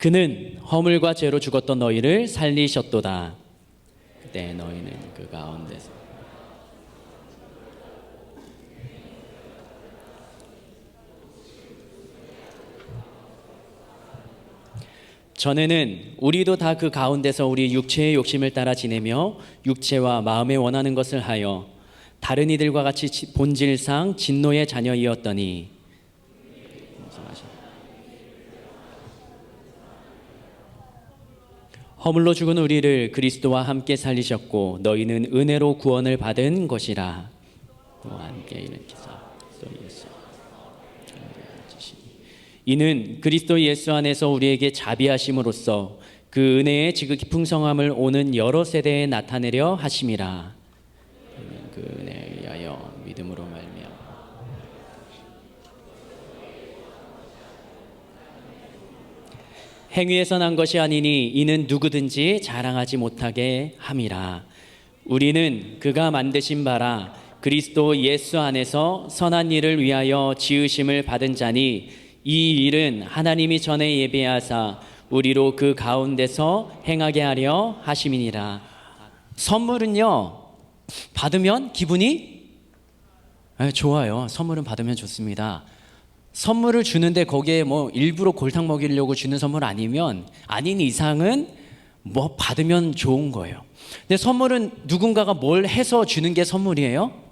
그는 허물과 죄로 죽었던 너희를 살리셨도다. 그때 너희는 그 가운데서 전에는 우리도 다 그 가운데서 우리 육체의 욕심을 따라 지내며 육체와 마음에 원하는 것을 하여 다른 이들과 같이 본질상 진노의 자녀이었더니 허물로 죽은 우리를 그리스도와 함께 살리셨고 너희는 은혜로 구원을 받은 것이라. 또 함께 일으키사 또 예수 이는 그리스도 예수 안에서 우리에게 자비하심으로써 그 은혜의 지극히 풍성함을 오는 여러 세대에 나타내려 하심이라. 그 은혜에 의하여 믿음으로 말미암아 행위에서 난 것이 아니니 이는 누구든지 자랑하지 못하게 함이라. 우리는 그가 만드신 바라 그리스도 예수 안에서 선한 일을 위하여 지으심을 받은 자니 이 일은 하나님이 전에 예비하사 우리로 그 가운데서 행하게 하려 하심이니라. 선물은요, 받으면 기분이 좋아요. 선물은 받으면 좋습니다. 선물을 주는데 거기에 뭐 일부러 골탕 먹이려고 주는 선물 아닌 이상은 뭐 받으면 좋은 거예요. 근데 선물은 누군가가 뭘 해서 주는 게 선물이에요?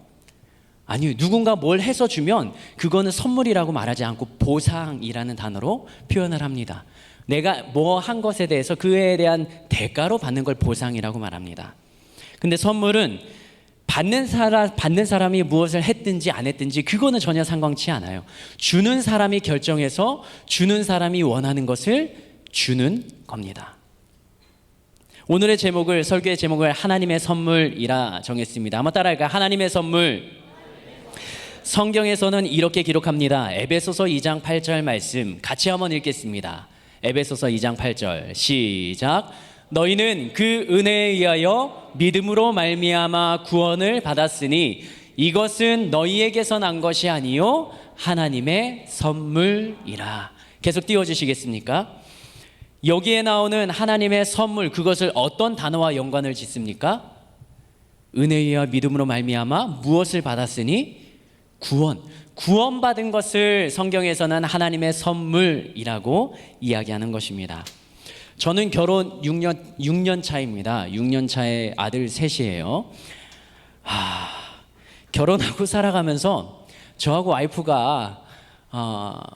아니요. 누군가 뭘 해서 주면 그거는 선물이라고 말하지 않고 보상이라는 단어로 표현을 합니다. 내가 뭐 한 것에 대해서 그에 대한 대가로 받는 걸 보상이라고 말합니다. 근데 선물은 받는 사람이 무엇을 했든지 안 했든지 그거는 전혀 상관치 않아요. 주는 사람이 결정해서 주는 사람이 원하는 것을 주는 겁니다. 오늘의 설교의 제목을 하나님의 선물이라 정했습니다. 한번 따라할까요? 하나님의 선물. 성경에서는 이렇게 기록합니다. 에베소서 2장 8절 말씀 같이 한번 읽겠습니다. 에베소서 2장 8절 시작. 너희는 그 은혜에 의하여 믿음으로 말미암아 구원을 받았으니 이것은 너희에게서 난 것이 아니요 하나님의 선물이라. 계속 띄워주시겠습니까? 여기에 나오는 하나님의 선물, 그것을 어떤 단어와 연관을 짓습니까? 은혜에 의하여 믿음으로 말미암아 무엇을 받았으니? 구원받은 것을 성경에서는 하나님의 선물이라고 이야기하는 것입니다. 저는 결혼 6년 차입니다. 6년 차에 아들 셋이에요. 결혼하고 살아가면서 저하고 와이프가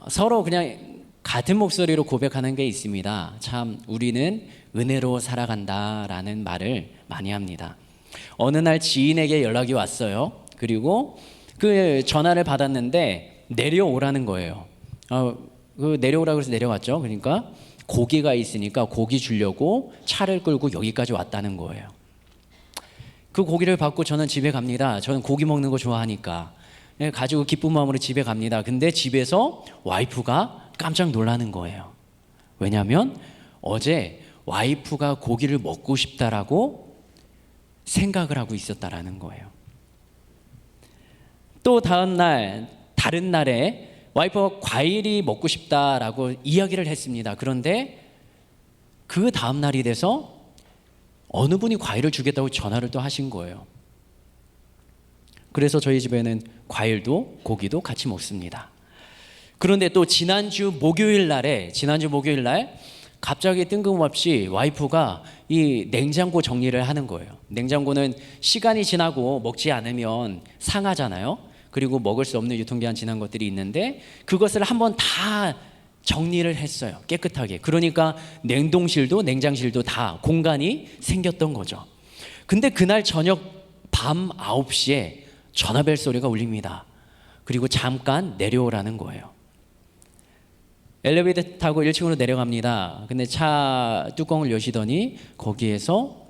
서로 그냥 같은 목소리로 고백하는 게 있습니다. 참 우리는 은혜로 살아간다라는 말을 많이 합니다. 어느 날 지인에게 연락이 왔어요. 그리고 그 전화를 받았는데 내려오라는 거예요. 내려오라고 해서 내려왔죠. 그러니까 고기가 있으니까 고기 주려고 차를 끌고 여기까지 왔다는 거예요. 그 고기를 받고 저는 집에 갑니다. 저는 고기 먹는 거 좋아하니까 가지고 기쁜 마음으로 집에 갑니다. 근데 집에서 와이프가 깜짝 놀라는 거예요. 왜냐하면 어제 와이프가 고기를 먹고 싶다라고 생각을 하고 있었다라는 거예요. 또 다른 날에 와이프가 과일이 먹고 싶다라고 이야기를 했습니다. 그런데 그 다음 날이 돼서 어느 분이 과일을 주겠다고 전화를 또 하신 거예요. 그래서 저희 집에는 과일도 고기도 같이 먹습니다. 그런데 또 지난주 목요일 날 갑자기 뜬금없이 와이프가 이 냉장고 정리를 하는 거예요. 냉장고는 시간이 지나고 먹지 않으면 상하잖아요. 그리고 먹을 수 없는 유통기한 지난 것들이 있는데 그것을 한번 다 정리를 했어요. 깨끗하게. 그러니까 냉동실도 냉장실도 다 공간이 생겼던 거죠. 근데 그날 저녁 밤 9시에 전화벨 소리가 울립니다. 그리고 잠깐 내려오라는 거예요. 엘리베이터 타고 1층으로 내려갑니다. 근데 차 뚜껑을 여시더니 거기에서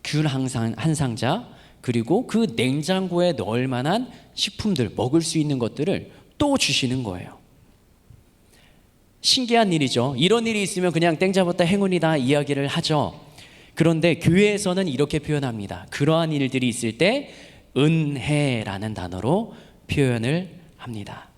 귤 한 상자 그리고 그 냉장고에 넣을 만한 식품들, 먹을 수 있는 것들을 또 주시는 거예요. 신기한 일이죠. 이런 일이 있으면 그냥 땡 잡았다 행운이다 이야기를 하죠. 그런데 교회에서는 이렇게 표현합니다. 그러한 일들이 있을 때 은혜라는 단어로 표현을 합니다.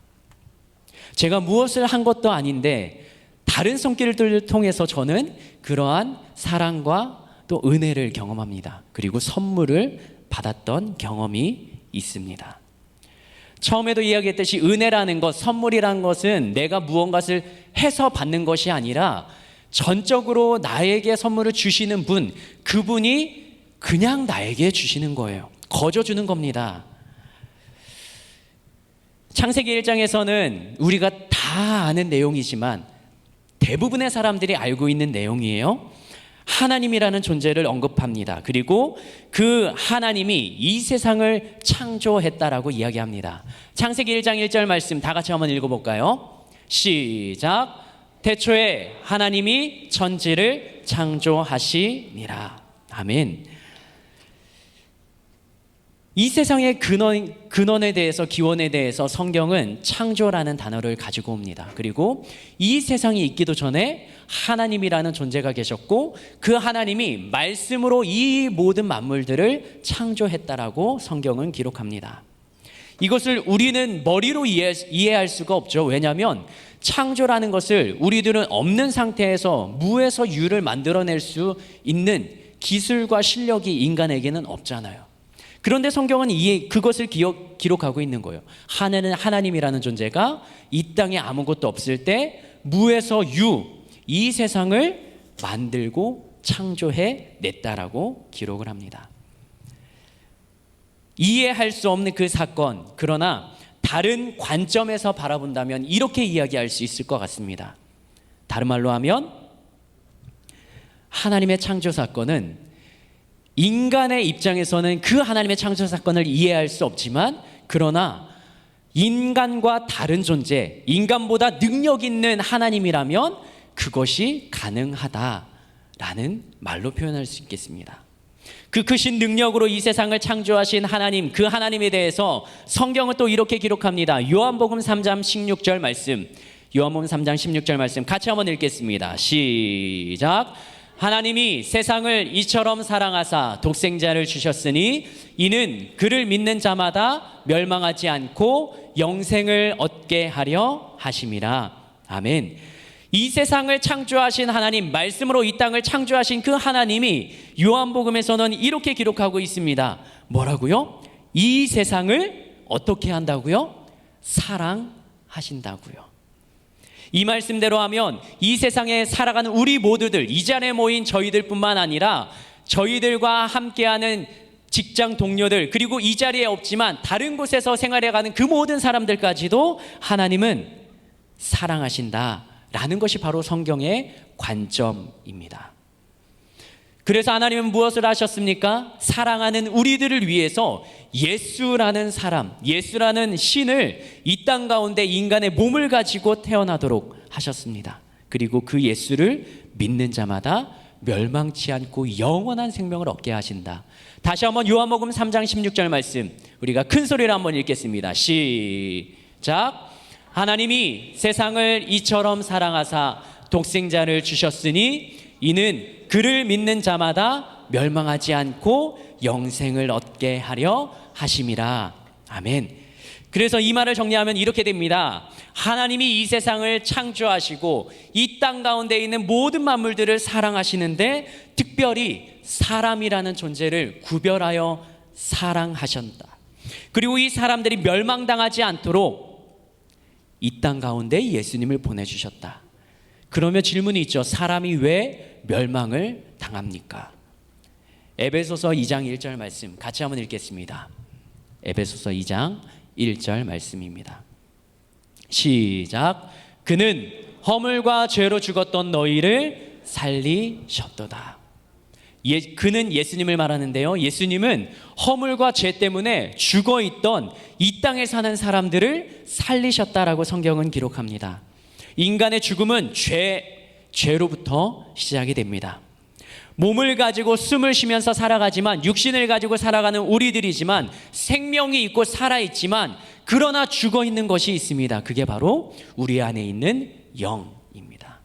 제가 무엇을 한 것도 아닌데 다른 손길들을 통해서 저는 그러한 사랑과 또 은혜를 경험합니다. 그리고 선물을 받았던 경험이 있습니다. 처음에도 이야기했듯이 은혜라는 것, 선물이라는 것은 내가 무언가를 해서 받는 것이 아니라 전적으로 나에게 선물을 주시는 분, 그분이 그냥 나에게 주시는 거예요. 거저 주는 겁니다. 창세기 1장에서는 우리가 다 아는 내용이지만 대부분의 사람들이 알고 있는 내용이에요. 하나님이라는 존재를 언급합니다. 그리고 그 하나님이 이 세상을 창조했다라고 이야기합니다. 창세기 1장 1절 말씀 다 같이 한번 읽어볼까요? 시작. 태초에 하나님이 천지를 창조하시니라. 아멘. 이 세상의 근원에 대해서, 기원에 대해서 성경은 창조라는 단어를 가지고 옵니다. 그리고 이 세상이 있기도 전에 하나님이라는 존재가 계셨고 그 하나님이 말씀으로 이 모든 만물들을 창조했다라고 성경은 기록합니다. 이것을 우리는 머리로 이해할 수가 없죠. 왜냐하면 창조라는 것을 우리들은 없는 상태에서 무에서 유를 만들어낼 수 있는 기술과 실력이 인간에게는 없잖아요. 그런데 성경은 그것을 기록하고 있는 거예요. 하나님이라는 존재가 이 땅에 아무것도 없을 때 무에서 유, 이 세상을 만들고 창조해 냈다라고 기록을 합니다. 이해할 수 없는 그 사건, 그러나 다른 관점에서 바라본다면 이렇게 이야기할 수 있을 것 같습니다. 다른 말로 하면 하나님의 창조 사건은 인간의 입장에서는 그 하나님의 창조 사건을 이해할 수 없지만, 그러나 인간과 다른 존재, 인간보다 능력 있는 하나님이라면 그것이 가능하다라는 말로 표현할 수 있겠습니다. 그 크신 능력으로 이 세상을 창조하신 하나님, 그 하나님에 대해서 성경은 또 이렇게 기록합니다. 요한복음 3장 16절 말씀, 요한복음 3장 16절 말씀 같이 한번 읽겠습니다. 시작. 하나님이 세상을 이처럼 사랑하사 독생자를 주셨으니 이는 그를 믿는 자마다 멸망하지 않고 영생을 얻게 하려 하심이라. 아멘. 이 세상을 창조하신 하나님, 말씀으로 이 땅을 창조하신 그 하나님이 요한복음에서는 이렇게 기록하고 있습니다. 뭐라고요? 이 세상을 어떻게 한다고요? 사랑하신다고요. 이 말씀대로 하면 이 세상에 살아가는 우리 모두들, 이 자리에 모인 저희들 뿐만 아니라 저희들과 함께하는 직장 동료들, 그리고 이 자리에 없지만 다른 곳에서 생활해가는 그 모든 사람들까지도 하나님은 사랑하신다라는 것이 바로 성경의 관점입니다. 그래서 하나님은 무엇을 하셨습니까? 사랑하는 우리들을 위해서 예수라는 사람, 예수라는 신을 이 땅 가운데 인간의 몸을 가지고 태어나도록 하셨습니다. 그리고 그 예수를 믿는 자마다 멸망치 않고 영원한 생명을 얻게 하신다. 다시 한번 요한복음 3장 16절 말씀 우리가 큰 소리로 한번 읽겠습니다. 시작. 하나님이 세상을 이처럼 사랑하사 독생자를 주셨으니 이는 그를 믿는 자마다 멸망하지 않고 영생을 얻게 하려 하심이라. 아멘. 그래서 이 말을 정리하면 이렇게 됩니다. 하나님이 이 세상을 창조하시고 이 땅 가운데 있는 모든 만물들을 사랑하시는데 특별히 사람이라는 존재를 구별하여 사랑하셨다. 그리고 이 사람들이 멸망당하지 않도록 이 땅 가운데 예수님을 보내주셨다. 그러면 질문이 있죠. 사람이 왜 멸망을 당합니까? 에베소서 2장 1절 말씀 같이 한번 읽겠습니다. 에베소서 2장 1절 말씀입니다. 시작. 그는 허물과 죄로 죽었던 너희를 살리셨도다. 그는 예수님을 말하는데요. 예수님은 허물과 죄 때문에 죽어있던 이 땅에 사는 사람들을 살리셨다라고 성경은 기록합니다. 인간의 죽음은 죄로부터 시작이 됩니다. 몸을 가지고 숨을 쉬면서 살아가지만, 육신을 가지고 살아가는 우리들이지만, 생명이 있고 살아있지만 그러나 죽어있는 것이 있습니다. 그게 바로 우리 안에 있는 영입니다.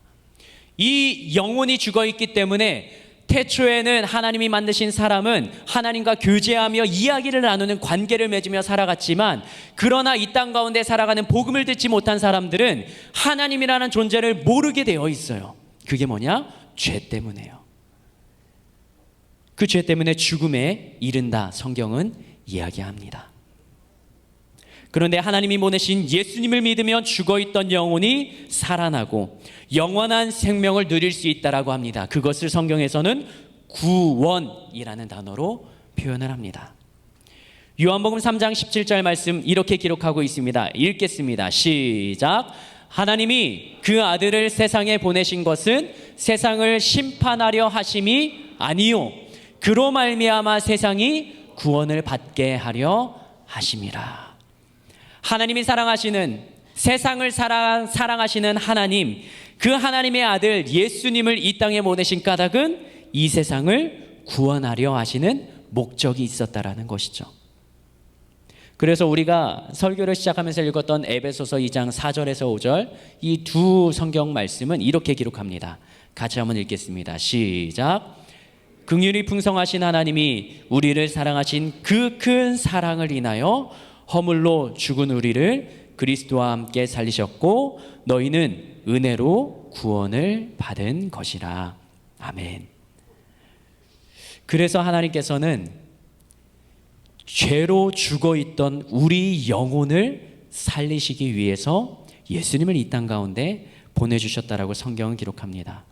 이 영혼이 죽어있기 때문에 태초에는 하나님이 만드신 사람은 하나님과 교제하며 이야기를 나누는 관계를 맺으며 살아갔지만, 그러나 이 땅 가운데 살아가는 복음을 듣지 못한 사람들은 하나님이라는 존재를 모르게 되어 있어요. 그게 뭐냐? 죄 때문에요. 그 죄 때문에 죽음에 이른다, 성경은 이야기합니다. 그런데 하나님이 보내신 예수님을 믿으면 죽어있던 영혼이 살아나고 영원한 생명을 누릴 수 있다라고 합니다. 그것을 성경에서는 구원이라는 단어로 표현을 합니다. 요한복음 3장 17절 말씀 이렇게 기록하고 있습니다. 읽겠습니다. 시작. 하나님이 그 아들을 세상에 보내신 것은 세상을 심판하려 하심이 아니요 그로 말미암아 세상이 구원을 받게 하려 하심이라. 하나님이 사랑하시는, 세상을 사랑하시는 하나님, 그 하나님의 아들 예수님을 이 땅에 보내신 까닭은 이 세상을 구원하려 하시는 목적이 있었다라는 것이죠. 그래서 우리가 설교를 시작하면서 읽었던 에베소서 2장 4절에서 5절, 이 두 성경 말씀은 이렇게 기록합니다. 같이 한번 읽겠습니다. 시작. 긍휼이 풍성하신 하나님이 우리를 사랑하신 그 큰 사랑을 인하여 허물로 죽은 우리를 그리스도와 함께 살리셨고 너희는 은혜로 구원을 받은 것이라. 아멘. 그래서 하나님께서는 죄로 죽어있던 우리 영혼을 살리시기 위해서 예수님을 이 땅 가운데 보내주셨다라고 성경은 기록합니다.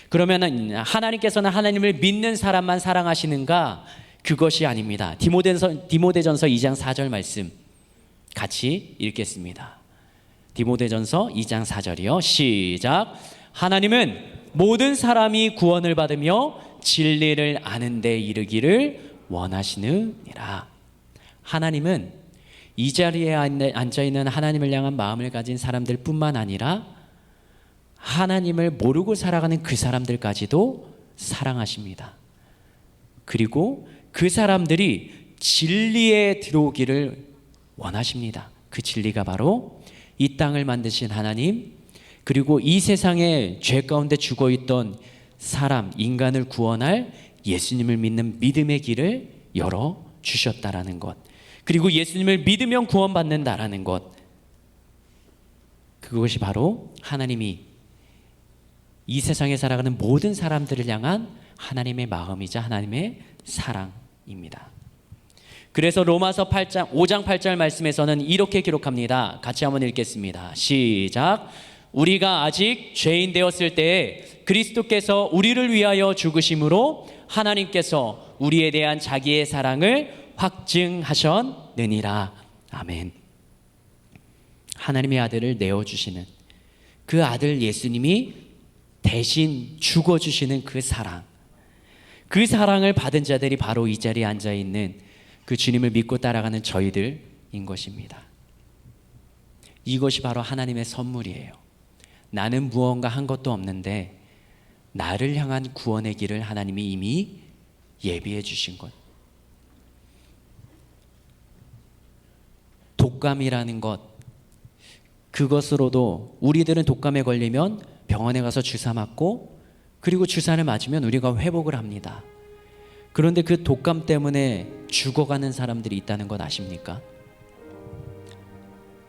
그러면 하나님께서는 하나님을 믿는 사람만 사랑하시는가? 그것이 아닙니다. 디모데전서 2장 4절 말씀 같이 읽겠습니다. 디모데전서 2장 4절이요. 시작. 하나님은 모든 사람이 구원을 받으며 진리를 아는 데 이르기를 원하시느니라. 하나님은 이 자리에 앉아있는 하나님을 향한 마음을 가진 사람들 뿐만 아니라 하나님을 모르고 살아가는 그 사람들까지도 사랑하십니다. 그리고 그 사람들이 진리에 들어오기를 원하십니다. 그 진리가 바로 이 땅을 만드신 하나님, 그리고 이 세상에 죄 가운데 죽어있던 사람, 인간을 구원할 예수님을 믿는 믿음의 길을 열어주셨다라는 것, 그리고 예수님을 믿으면 구원받는다라는 것, 그것이 바로 하나님이 이 세상에 살아가는 모든 사람들을 향한 하나님의 마음이자 하나님의 사랑입니다. 그래서 로마서 5장 8절 말씀에서는 이렇게 기록합니다. 같이 한번 읽겠습니다. 시작. 우리가 아직 죄인 되었을 때에 그리스도께서 우리를 위하여 죽으심으로 하나님께서 우리에 대한 자기의 사랑을 확증하셨느니라. 아멘. 하나님의 아들을 내어주시는 그 아들 예수님이 대신 죽어주시는 그 사랑, 그 사랑을 받은 자들이 바로 이 자리에 앉아있는 그 주님을 믿고 따라가는 저희들인 것입니다. 이것이 바로 하나님의 선물이에요. 나는 무언가 한 것도 없는데 나를 향한 구원의 길을 하나님이 이미 예비해 주신 것. 독감이라는 것, 그것으로도 우리들은 독감에 걸리면 병원에 가서 주사 맞고, 그리고 주사를 맞으면 우리가 회복을 합니다. 그런데 그 독감 때문에 죽어가는 사람들이 있다는 것 아십니까?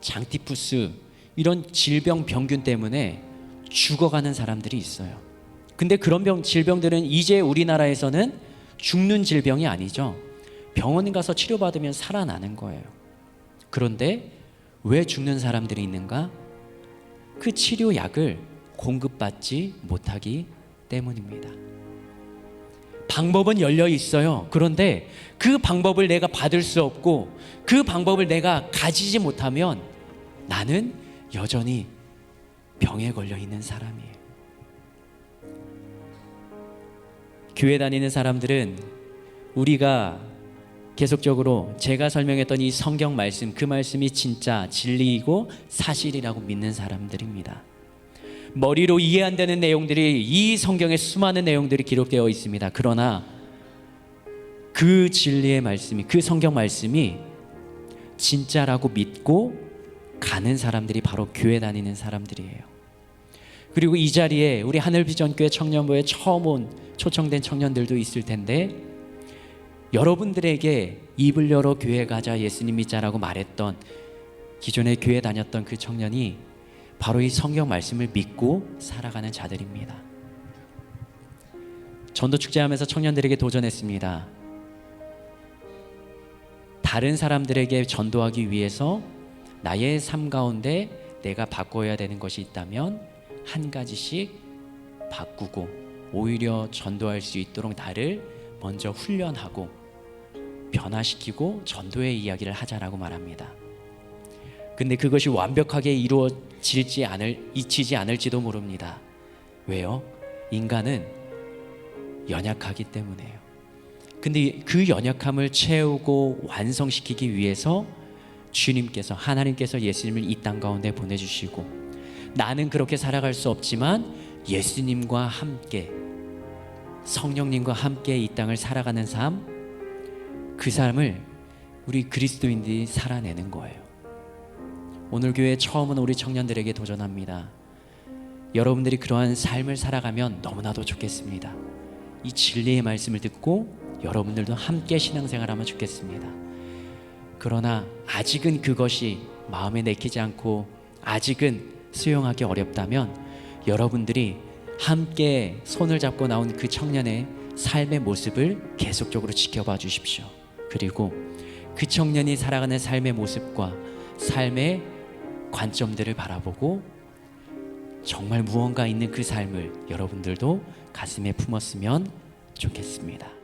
장티푸스, 이런 질병, 병균 때문에 죽어가는 사람들이 있어요. 근데 그런 질병들은 이제 우리나라에서는 죽는 질병이 아니죠. 병원 가서 치료받으면 살아나는 거예요. 그런데 왜 죽는 사람들이 있는가? 그 치료약을 공급받지 못하기 때문입니다. 방법은 열려 있어요. 그런데 그 방법을 내가 받을 수 없고 그 방법을 내가 가지지 못하면 나는 여전히 병에 걸려 있는 사람이에요. 교회 다니는 사람들은 우리가 계속적으로 제가 설명했던 이 성경 말씀, 그 말씀이 진짜 진리이고 사실이라고 믿는 사람들입니다. 머리로 이해 안 되는 내용들이 이 성경에 수많은 내용들이 기록되어 있습니다. 그러나 그 진리의 말씀이, 그 성경 말씀이 진짜라고 믿고 가는 사람들이 바로 교회 다니는 사람들이에요. 그리고 이 자리에 우리 하늘비전교회 청년부에 처음 온 초청된 청년들도 있을 텐데, 여러분들에게 입을 열어 교회 가자, 예수님 믿자라고 말했던, 기존에 교회 다녔던 그 청년이 바로 이 성경 말씀을 믿고 살아가는 자들입니다. 전도 축제하면서 청년들에게 도전했습니다. 다른 사람들에게 전도하기 위해서 나의 삶 가운데 내가 바꿔야 되는 것이 있다면 한 가지씩 바꾸고 오히려 전도할 수 있도록 나를 먼저 훈련하고 변화시키고 전도의 이야기를 하자라고 말합니다. 근데 그것이 완벽하게 이루어지지 않을지도 모릅니다. 왜요? 인간은 연약하기 때문에요. 근데 그 연약함을 채우고 완성시키기 위해서 주님께서, 하나님께서 예수님을 이 땅 가운데 보내주시고, 나는 그렇게 살아갈 수 없지만 예수님과 함께, 성령님과 함께 이 땅을 살아가는 삶, 그 삶을 우리 그리스도인들이 살아내는 거예요. 오늘 교회 처음은 우리 청년들에게 도전합니다. 여러분들이 그러한 삶을 살아가면 너무나도 좋겠습니다. 이 진리의 말씀을 듣고 여러분들도 함께 신앙생활하면 좋겠습니다. 그러나 아직은 그것이 마음에 내키지 않고 아직은 수용하기 어렵다면 여러분들이 함께 손을 잡고 나온 그 청년의 삶의 모습을 계속적으로 지켜봐 주십시오. 그리고 그 청년이 살아가는 삶의 모습과 삶의 관점들을 바라보고 정말 무언가 있는 그 삶을 여러분들도 가슴에 품었으면 좋겠습니다.